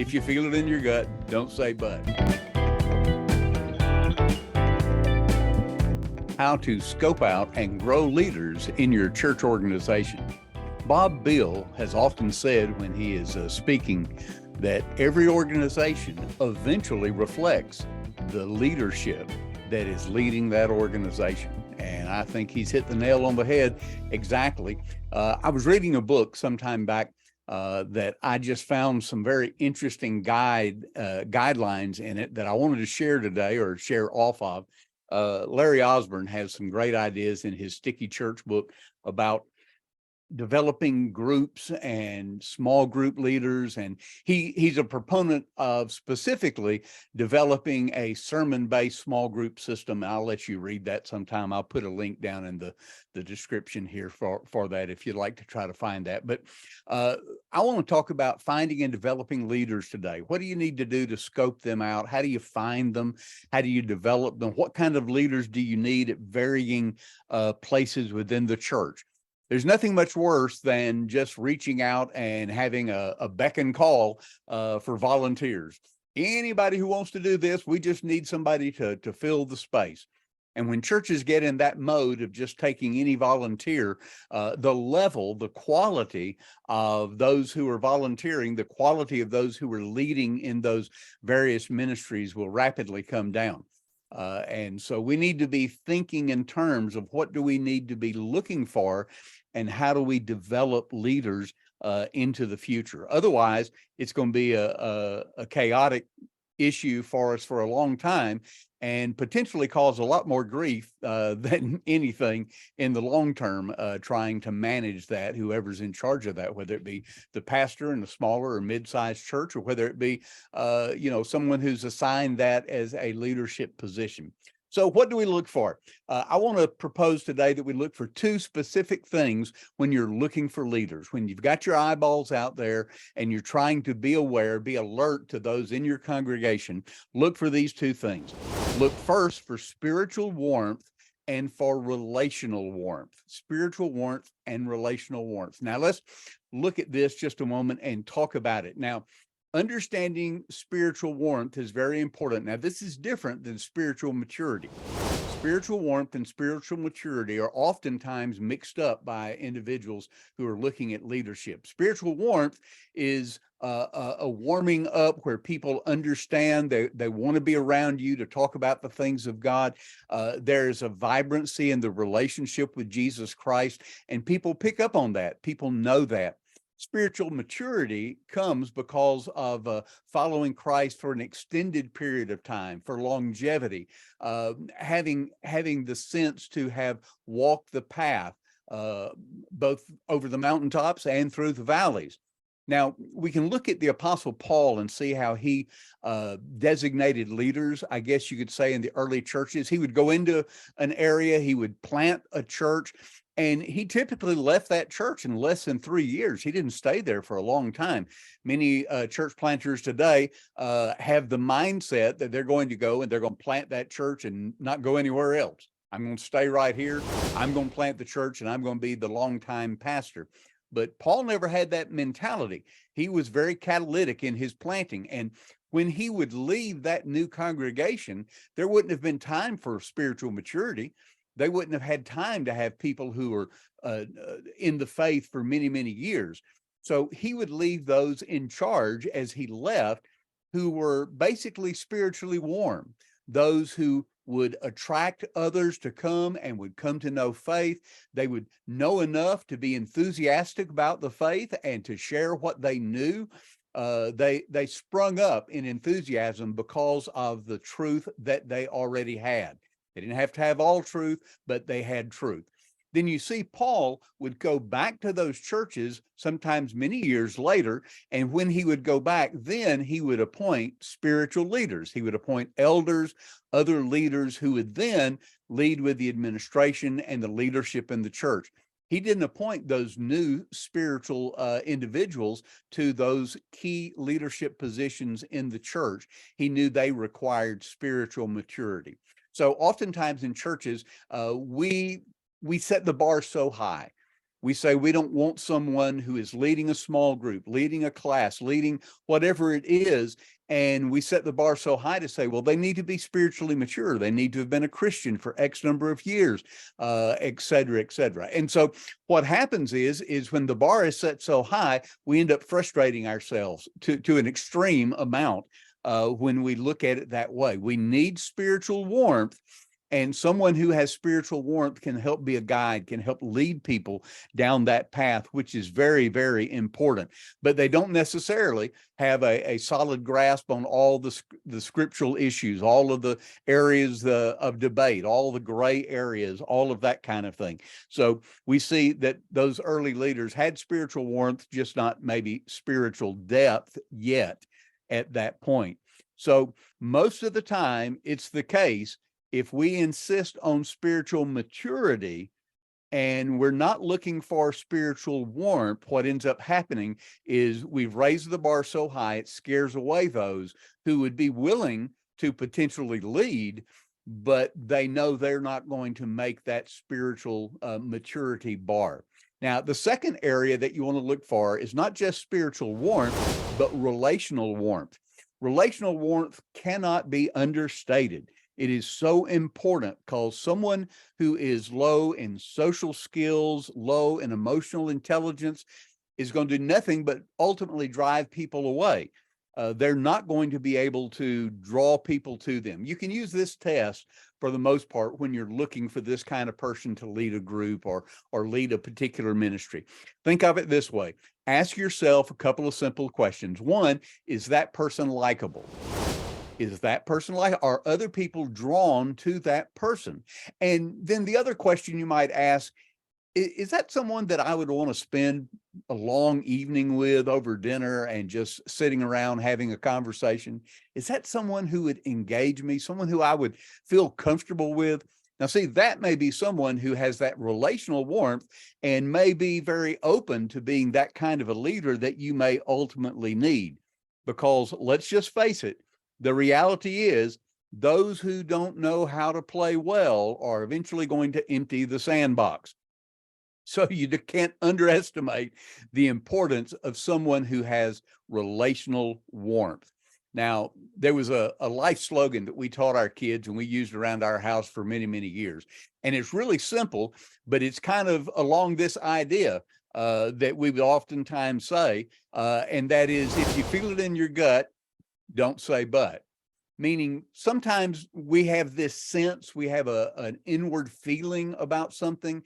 If you feel it in your gut, don't say but. How to scope out and grow leaders in your church organization. Bob Bill has often said when he is speaking that every organization eventually reflects the leadership that is leading that organization. And I think he's hit the nail on the head exactly. I was reading a book sometime back that I just found some very interesting guidelines in it that I wanted to share today, or share off of. Larry Osborne has some great ideas in his Sticky Church book about developing groups and small group leaders, and he's a proponent of specifically developing a sermon-based small group system. I'll let you read that sometime. I'll put a link down in the description here for that if you'd like to try to find that. But I want to talk about finding and developing leaders today. What do you need to do to scope them out? How do you find them? How do you develop them? What kind of leaders do you need at varying places within the church? There's nothing much worse than just reaching out and having a beck and call for volunteers. Anybody who wants to do this, we just need somebody to fill the space. And when churches get in that mode of just taking any volunteer, the quality of those who are volunteering, the quality of those who are leading in those various ministries will rapidly come down. And so we need to be thinking in terms of what do we need to be looking for and how do we develop leaders into the future. Otherwise, it's going to be a chaotic issue for us for a long time and potentially cause a lot more grief than anything in the long term, trying to manage that, whoever's in charge of that, whether it be the pastor in a smaller or mid-sized church, or whether it be someone who's assigned that as a leadership position. So what do we look for? I want to propose today that we look for two specific things when you're looking for leaders. When you've got your eyeballs out there and you're trying to be aware, be alert to those in your congregation, look for these two things. Look first for spiritual warmth and for relational warmth. Spiritual warmth and relational warmth. Now let's look at this just a moment and talk about it. Now, understanding spiritual warmth is very important. Now, this is different than spiritual maturity. Spiritual warmth and spiritual maturity are oftentimes mixed up by individuals who are looking at leadership. Spiritual warmth is a warming up where people understand they want to be around you to talk about the things of God. There's a vibrancy in the relationship with Jesus Christ, and people pick up on that. People know that. Spiritual maturity comes because of following Christ for an extended period of time, for longevity, having the sense to have walked the path, both over the mountaintops and through the valleys. Now, we can look at the Apostle Paul and see how he designated leaders, I guess you could say, in the early churches. He would go into an area, he would plant a church, and he typically left that church in less than 3 years. He didn't stay there for a long time. Many church planters today have the mindset that they're going to go and they're going to plant that church and not go anywhere else. I'm going to stay right here. I'm going to plant the church and I'm going to be the longtime pastor. But Paul never had that mentality. He was very catalytic in his planting. And when he would leave that new congregation, there wouldn't have been time for spiritual maturity. They wouldn't have had time to have people who were in the faith for many, many years. So he would leave those in charge as he left who were basically spiritually warm, those who would attract others to come and would come to know faith. They would know enough to be enthusiastic about the faith and to share what they knew. They sprung up in enthusiasm because of the truth that they already had. They didn't have to have all truth, but they had truth. Then you see Paul would go back to those churches sometimes many years later, and when he would go back, then he would appoint spiritual leaders. He would appoint elders, other leaders who would then lead with the administration and the leadership in the church. He didn't appoint those new spiritual individuals to those key leadership positions in the church. He knew they required spiritual maturity. So oftentimes in churches, we set the bar so high. We say we don't want someone who is leading a small group, leading a class, leading whatever it is. And we set the bar so high to say, well, they need to be spiritually mature. They need to have been a Christian for X number of years, et cetera, et cetera. And so what happens is when the bar is set so high, we end up frustrating ourselves to an extreme amount when we look at it that way. We need spiritual warmth. And someone who has spiritual warmth can help be a guide, can help lead people down that path, which is very, very important. But they don't necessarily have a solid grasp on all the scriptural issues, all of the areas of debate, all the gray areas, all of that kind of thing. So we see that those early leaders had spiritual warmth, just not maybe spiritual depth yet at that point. So most of the time, it's the case, if we insist on spiritual maturity and we're not looking for spiritual warmth, what ends up happening is we've raised the bar so high, it scares away those who would be willing to potentially lead, but they know they're not going to make that spiritual maturity bar. Now, the second area that you want to look for is not just spiritual warmth, but relational warmth. Relational warmth cannot be understated. It is so important because someone who is low in social skills, low in emotional intelligence is going to do nothing but ultimately drive people away. They're not going to be able to draw people to them. You can use this test for the most part when you're looking for this kind of person to lead a group or lead a particular ministry. Think of it this way. Ask yourself a couple of simple questions. One, is that person likable? Is that person like, are other people drawn to that person? And then the other question you might ask, is that someone that I would want to spend a long evening with over dinner and just sitting around having a conversation? Is that someone who would engage me, someone who I would feel comfortable with? Now, see, that may be someone who has that relational warmth and may be very open to being that kind of a leader that you may ultimately need. Because let's just face it, the reality is those who don't know how to play well are eventually going to empty the sandbox. So you can't underestimate the importance of someone who has relational warmth. Now, there was a life slogan that we taught our kids and we used around our house for many, many years. And it's really simple, but it's kind of along this idea that we would oftentimes say, and that is, if you feel it in your gut, don't say but. Meaning sometimes we have this sense, we have an inward feeling about something,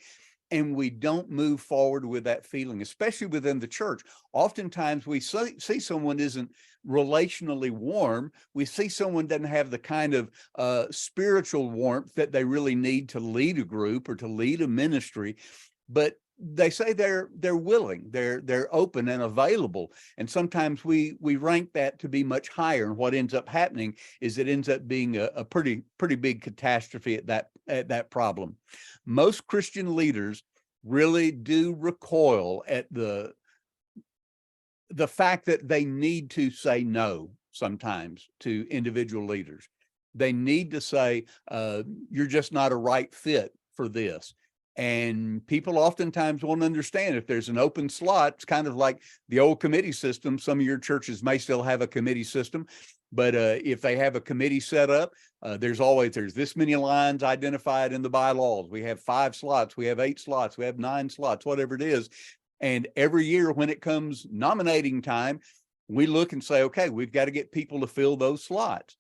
and we don't move forward with that feeling, especially within the church. Oftentimes we see someone isn't relationally warm. We see someone doesn't have the kind of spiritual warmth that they really need to lead a group or to lead a ministry, but they say they're willing, they're open and available. And sometimes we rank that to be much higher. And what ends up happening is it ends up being a pretty big catastrophe at that problem. Most Christian leaders really do recoil at the fact that they need to say no sometimes to individual leaders. They need to say, you're just not a right fit for this. And people oftentimes won't understand if there's an open slot. It's kind of like the old committee system. Some of your churches may still have a committee system, but if they have a committee set up, there's this many lines identified in the bylaws. We have 5 slots, we have 8 slots, we have 9 slots, whatever it is. And every year when it comes nominating time, we look and say, okay, we've got to get people to fill those slots.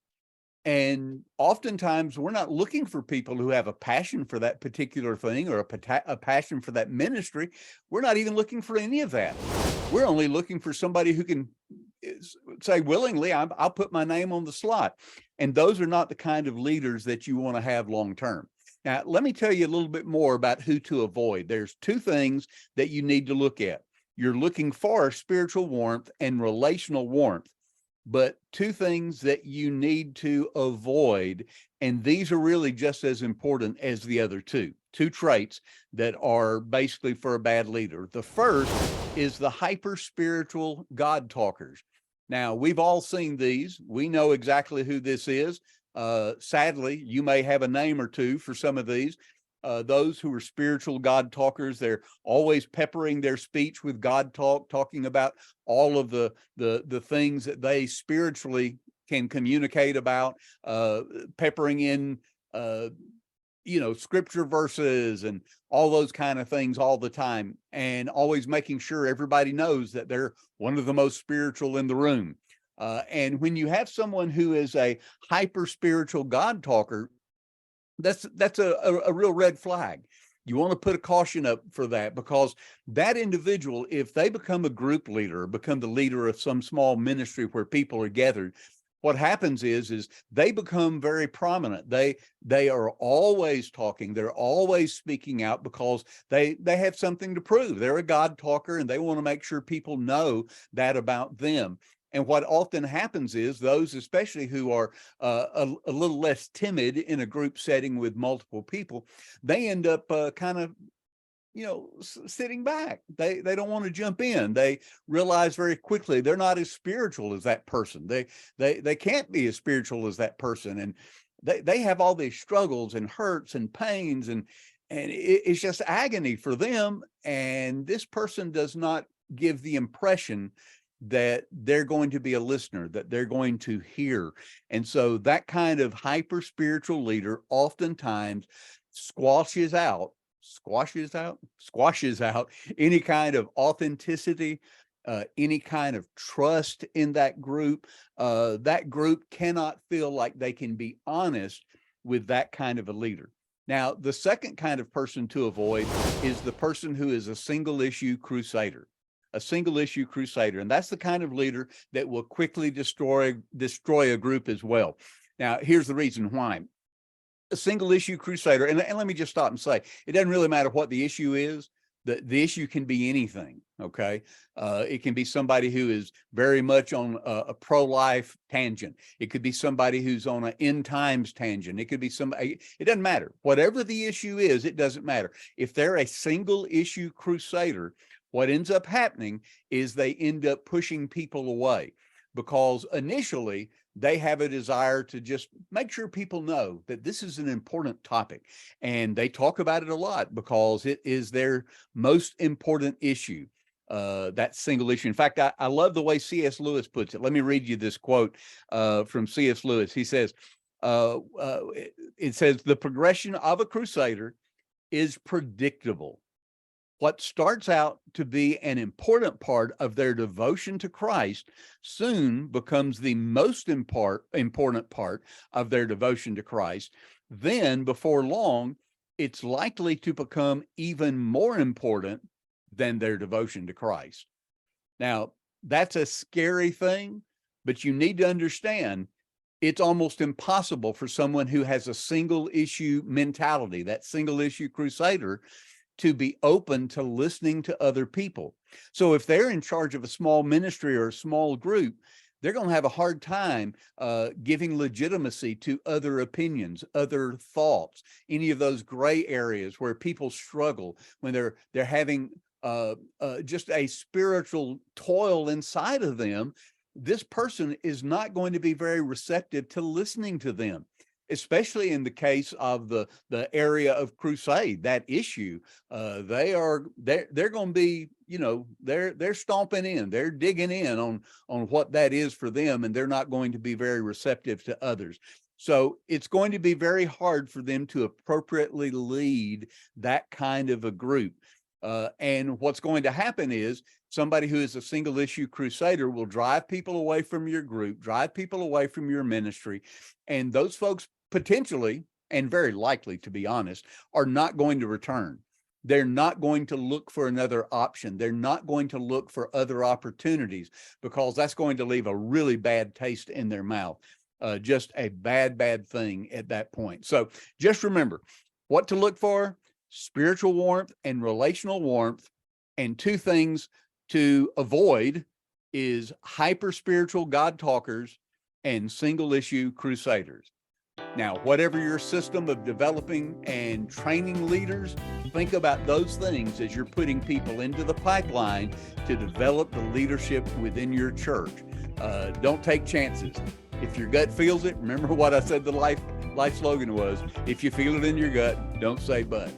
And oftentimes we're not looking for people who have a passion for that particular thing or a passion for that ministry. We're not even looking for any of that. We're only looking for somebody who can say willingly, I'll put my name on the slot. And those are not the kind of leaders that you want to have long term. Now, let me tell you a little bit more about who to avoid. There's 2 things that you need to look at. You're looking for spiritual warmth and relational warmth. But 2 things that you need to avoid, and these are really just as important as the other 2 traits that are basically for a bad leader. The first is the hyper-spiritual God talkers. Now, we've all seen these. We know exactly who this is. Sadly, you may have a name or 2 for some of these. those who are spiritual God talkers. They're always peppering their speech with God talk, talking about all of the things that they spiritually can communicate about, peppering in scripture verses and all those kind of things all the time, and always making sure everybody knows that they're one of the most spiritual in the room. And when you have someone who is a hyper spiritual God talker, that's a real red flag. You want to put a caution up for that, because that individual, if they become a group leader, become the leader of some small ministry where people are gathered, what happens is they become very prominent. They are always talking. They're always speaking out because they have something to prove. They're a God talker, and they want to make sure people know that about them. And what often happens is those, especially who are a little less timid in a group setting with multiple people, they end up kind of sitting back. They don't want to jump in. They realize very quickly they're not as spiritual as that person. They can't be as spiritual as that person, and they have all these struggles and hurts and pains, and it's just agony for them. And this person does not give the impression that they're going to be a listener, that they're going to hear. And so that kind of hyper spiritual leader oftentimes squashes out any kind of authenticity, any kind of trust in that group. That group cannot feel like they can be honest with that kind of a leader. Now, the second kind of person to avoid is the person who is a single issue crusader. A single issue crusader. And that's the kind of leader that will quickly destroy a group as well. Now, here's the reason why. A single issue crusader, and let me just stop and say, it doesn't really matter what the issue is. The issue can be anything, okay? It can be somebody who is very much on a pro-life tangent. It could be somebody who's on an end times tangent. It could be somebody, it doesn't matter. Whatever the issue is, it doesn't matter. If they're a single issue crusader, what ends up happening is they end up pushing people away, because initially they have a desire to just make sure people know that this is an important topic, and they talk about it a lot because it is their most important issue, that single issue. In fact, I love the way C.S. Lewis puts it. Let me read you this quote from C.S. Lewis. He says, it says, "The progression of a crusader is predictable. What starts out to be an important part of their devotion to Christ soon becomes the most important part of their devotion to Christ. Then, before long, it's likely to become even more important than their devotion to Christ." Now, that's a scary thing, but you need to understand it's almost impossible for someone who has a single issue mentality, that single issue crusader, to be open to listening to other people. So if they're in charge of a small ministry or a small group, they're going to have a hard time giving legitimacy to other opinions, other thoughts, any of those gray areas where people struggle when they're having just a spiritual toil inside of them. This person is not going to be very receptive to listening to them, especially in the case of the area of crusade, that issue. They're going to be, they're stomping in, they're digging in on what that is for them, and they're not going to be very receptive to others. So it's going to be very hard for them to appropriately lead that kind of a group. And what's going to happen is somebody who is a single issue crusader will drive people away from your group, drive people away from your ministry. And those folks potentially, and very likely, to be honest, are not going to return. They're not going to look for another option. They're not going to look for other opportunities, because that's going to leave a really bad taste in their mouth. Just a bad thing at that point. So just remember what to look for: spiritual warmth and relational warmth. And two things to avoid is hyper spiritual God talkers and single issue crusaders. Now, whatever your system of developing and training leaders, think about those things as you're putting people into the pipeline to develop the leadership within your church. Don't take chances. If your gut feels it, remember what I said the life slogan was, if you feel it in your gut, don't say but.